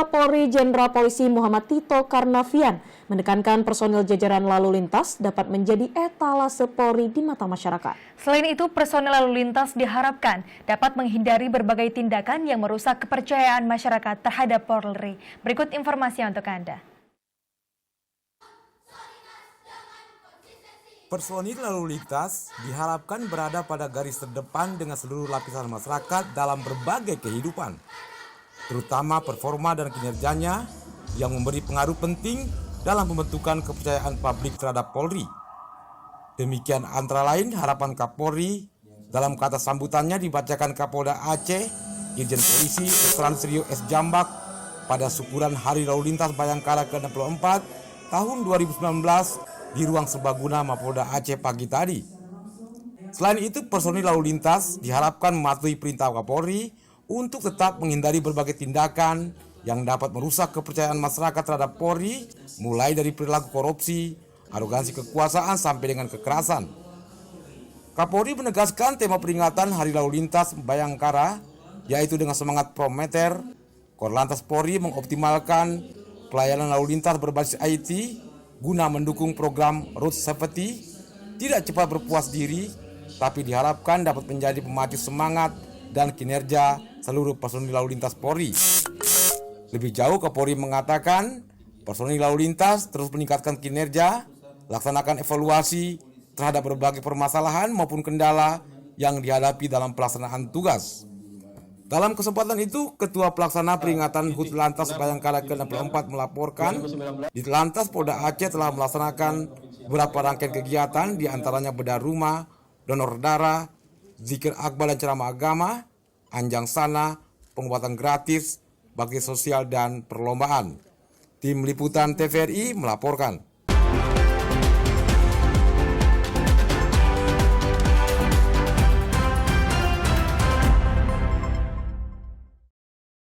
Kapolri Jenderal Polisi Muhammad Tito Karnavian menekankan personil jajaran lalu lintas dapat menjadi etalase Polri di mata masyarakat. Selain itu, personil lalu lintas diharapkan dapat menghindari berbagai tindakan yang merusak kepercayaan masyarakat terhadap Polri. Berikut informasi untuk Anda. Personil lalu lintas diharapkan berada pada garis terdepan dengan seluruh lapisan masyarakat dalam berbagai kehidupan, terutama performa dan kinerjanya yang memberi pengaruh penting dalam pembentukan kepercayaan publik terhadap Polri. Demikian antara lain harapan Kapolri dalam kata sambutannya dibacakan Kapolda Aceh, Irjen Polisi Dr. Rio S. Jambak pada syukuran Hari Lalu Lintas Bayangkara ke-64 tahun 2019 di ruang serbaguna Mapolda Aceh pagi tadi. Selain itu, personil lalu lintas diharapkan mematuhi perintah Kapolri untuk tetap menghindari berbagai tindakan yang dapat merusak kepercayaan masyarakat terhadap Polri, mulai dari perilaku korupsi, arogansi kekuasaan sampai dengan kekerasan. Kapolri menegaskan tema peringatan Hari Lalu Lintas Bayangkara, yaitu dengan semangat Prometer, Korlantas Polri mengoptimalkan pelayanan lalu lintas berbasis IT guna mendukung program Road Safety, tidak cepat berpuas diri, tapi diharapkan dapat menjadi pemacu semangat dan kinerja seluruh personil lalu lintas Polri. Lebih jauh, Kapolri mengatakan personil lalu lintas terus meningkatkan kinerja, laksanakan evaluasi terhadap berbagai permasalahan maupun kendala yang dihadapi dalam pelaksanaan tugas. Dalam kesempatan itu, Ketua Pelaksana Peringatan HUT Lantas Bayangkara ke-64 melaporkan, di Lantas Polda Aceh telah melaksanakan beberapa rangkaian kegiatan, diantaranya bedah rumah, donor darah, zikir akbar dan ceramah agama, anjang sana, pengobatan gratis, bakti sosial dan perlombaan. Tim Liputan TVRI melaporkan.